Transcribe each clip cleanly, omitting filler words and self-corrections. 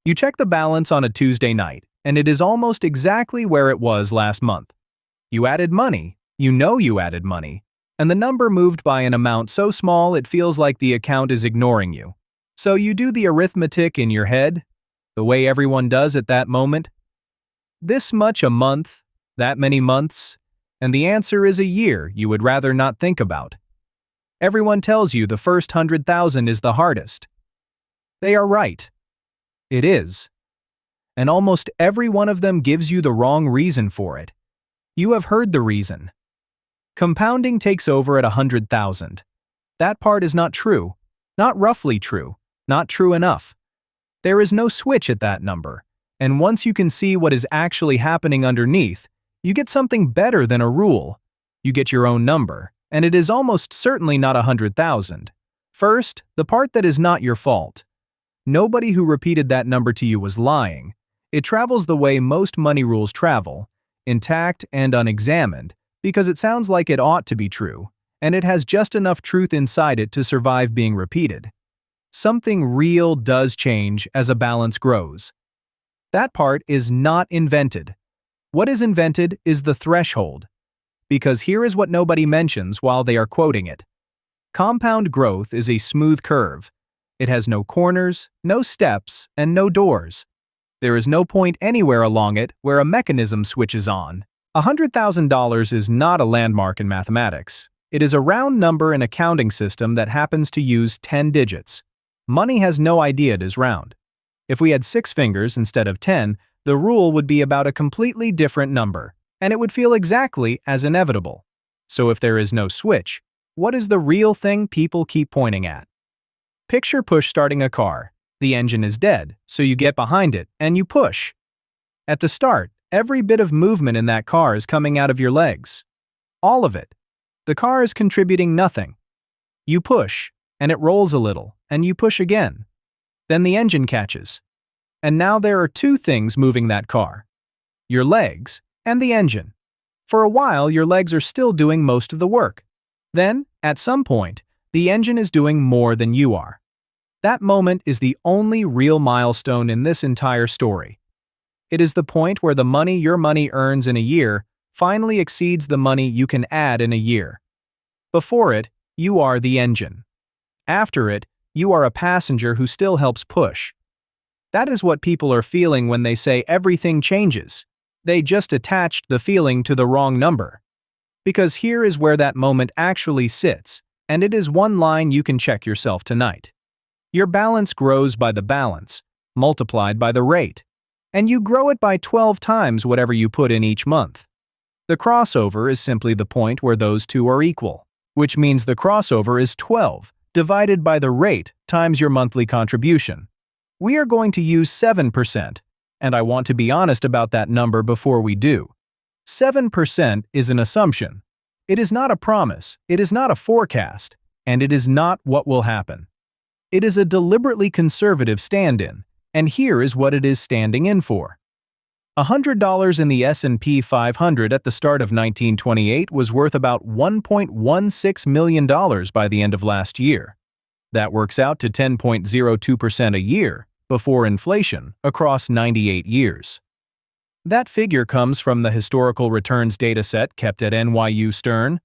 You check the balance on a Tuesday night, and it is almost exactly where it was last month. You added money, you added money, and the number moved by an amount so small it feels like the account is ignoring you. So you do the arithmetic in your head, the way everyone does at that moment. This much a month, that many months, and the answer is a year you would rather not think about. Everyone tells you the first 100,000 is the hardest. They are right. It is. And almost every one of them gives you the wrong reason for it. You have heard the reason. Compounding takes over at 100,000. That part is not true, not roughly true, not true enough. There is no switch at that number, and once you can see what is actually happening underneath, you get something better than a rule. You get your own number, and it is almost certainly not 100,000. First, the part that is not your fault. Nobody who repeated that number to you was lying. It travels the way most money rules travel, intact and unexamined, because it sounds like it ought to be true, and it has just enough truth inside it to survive being repeated. Something real does change as a balance grows. That part is not invented. What is invented is the threshold. Because here is what nobody mentions while they are quoting it. Compound growth is a smooth curve. It has no corners, no steps, and no doors. There is no point anywhere along it where a mechanism switches on. $100,000 is not a landmark in mathematics. It is a round number in a counting system that happens to use 10 digits. Money has no idea it is round. If we had 6 fingers instead of 10, the rule would be about a completely different number, and it would feel exactly as inevitable. So if there is no switch, what is the real thing people keep pointing at? Picture push starting a car. The engine is dead, so you get behind it and you push. At the start, every bit of movement in that car is coming out of your legs. All of it. The car is contributing nothing. You push, and it rolls a little, and you push again. Then the engine catches. And now there are 2 things moving that car. Your legs and the engine. For a while, your legs are still doing most of the work. Then, at some point, the engine is doing more than you are. That moment is the only real milestone in this entire story. It is the point where the money your money earns in a year finally exceeds the money you can add in a year. Before it, you are the engine. After it, you are a passenger who still helps push. That is what people are feeling when they say everything changes. They just attached the feeling to the wrong number. Because here is where that moment actually sits, and it is one line you can check yourself tonight. Your balance grows by the balance, multiplied by the rate, and you grow it by 12 times whatever you put in each month. The crossover is simply the point where those two are equal, which means the crossover is 12 divided by the rate times your monthly contribution. We are going to use 7%, and I want to be honest about that number before we do. 7% is an assumption. It is not a promise, it is not a forecast, and it is not what will happen. It is a deliberately conservative stand-in, and here is what it is standing in for. $100 in the S&P 500 at the start of 1928 was worth about $1.16 million by the end of last year. That works out to 10.02% a year, before inflation, across 98 years. That figure comes from the historical returns dataset kept at NYU Stern.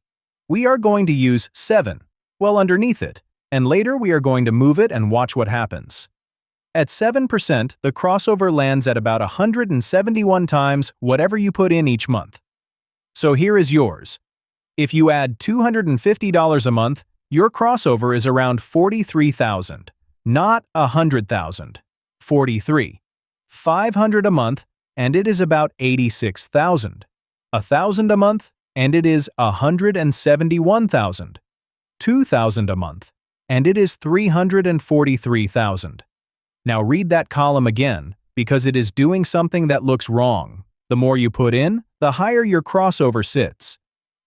We are going to use 7, well underneath it, and later we are going to move it and watch what happens. At 7%, the crossover lands at about 171 times whatever you put in each month. So here is yours. If you add $250 a month, your crossover is around 43,000, not 100,000. 43. 500 a month, and it is about 86,000. 1,000 a month, and it is 171,000. 2,000 a month, and it is 343,000. Now read that column again, because it is doing something that looks wrong. The more you put in, the higher your crossover sits.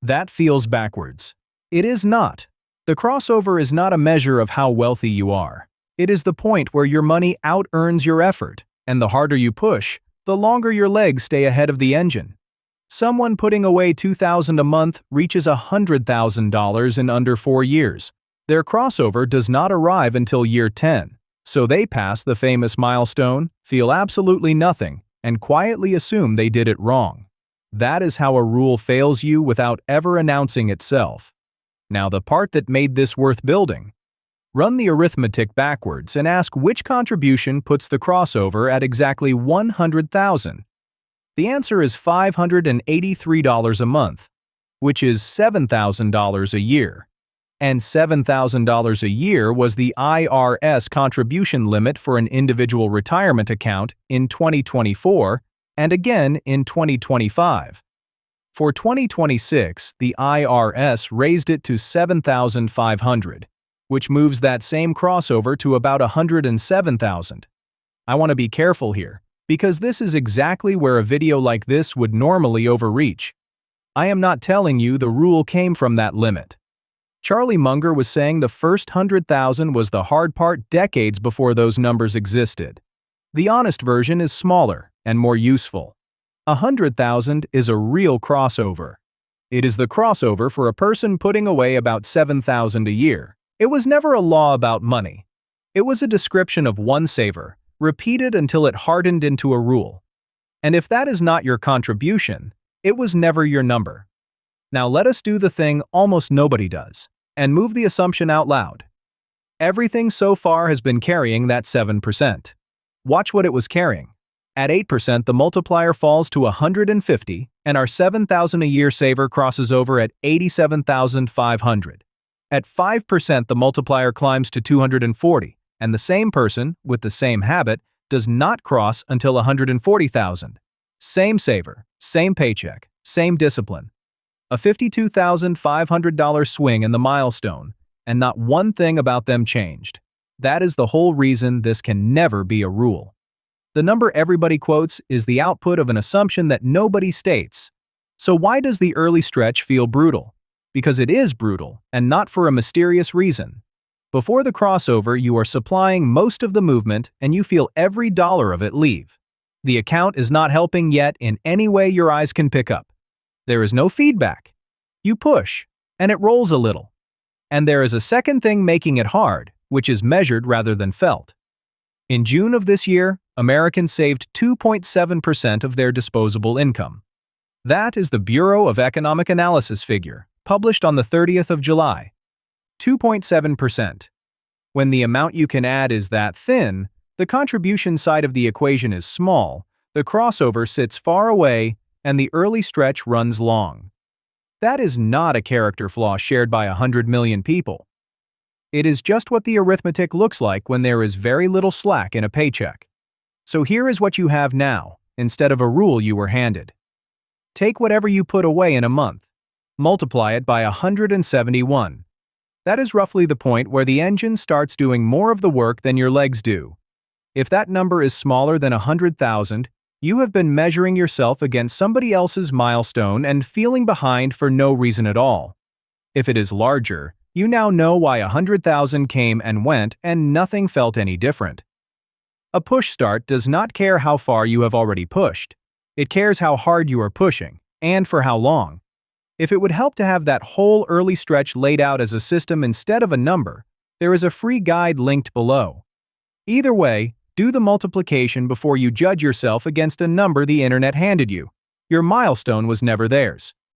That feels backwards. It is not. The crossover is not a measure of how wealthy you are. It is the point where your money out-earns your effort, and the harder you push, the longer your legs stay ahead of the engine. Someone putting away $2,000 a month reaches $100,000 in under 4 years. Their crossover does not arrive until year 10. So they pass the famous milestone, feel absolutely nothing, and quietly assume they did it wrong. That is how a rule fails you without ever announcing itself. Now the part that made this worth building. Run the arithmetic backwards and ask which contribution puts the crossover at exactly 100,000. The answer is $583 a month, which is $7,000 a year. And $7,000 a year was the IRS contribution limit for an individual retirement account in 2024 and again in 2025. For 2026, the IRS raised it to $7,500, which moves that same crossover to about $107,000. I want to be careful here, because this is exactly where a video like this would normally overreach. I am not telling you the rule came from that limit. Charlie Munger was saying the first 100,000 was the hard part decades before those numbers existed. The honest version is smaller and more useful. 100,000 is a real crossover. It is the crossover for a person putting away about $7,000 a year. It was never a law about money. It was a description of one saver, repeated until it hardened into a rule. And if that is not your contribution, it was never your number. Now let us do the thing almost nobody does, and move the assumption out loud. Everything so far has been carrying that 7%. Watch what it was carrying. At 8%, the multiplier falls to 150, and our $7,000 a year saver crosses over at $87,500. At 5%, the multiplier climbs to 240, and the same person, with the same habit, does not cross until 140,000. Same saver, same paycheck, same discipline. A $52,500 swing in the milestone, and not one thing about them changed. That is the whole reason this can never be a rule. The number everybody quotes is the output of an assumption that nobody states. So why does the early stretch feel brutal? Because it is brutal, and not for a mysterious reason. Before the crossover, you are supplying most of the movement, and you feel every dollar of it leave. The account is not helping yet in any way your eyes can pick up. There is no feedback. You push, and it rolls a little. And there is a second thing making it hard, which is measured rather than felt. In June of this year, Americans saved 2.7% of their disposable income. That is the Bureau of Economic Analysis figure, published on the 30th of July. 2.7%. When the amount you can add is that thin, the contribution side of the equation is small, the crossover sits far away, and the early stretch runs long. That is not a character flaw shared by 100 million people. It is just what the arithmetic looks like when there is very little slack in a paycheck. So here is what you have now, instead of a rule you were handed. Take whatever you put away in a month. Multiply it by 171. That is roughly the point where the engine starts doing more of the work than your legs do. If that number is smaller than 100,000, you have been measuring yourself against somebody else's milestone and feeling behind for no reason at all. If it is larger, you now know why 100,000 came and went and nothing felt any different. A push start does not care how far you have already pushed. It cares how hard you are pushing, and for how long. If it would help to have that whole early stretch laid out as a system instead of a number, there is a free guide linked below. Either way, do the multiplication before you judge yourself against a number the internet handed you. Your milestone was never theirs.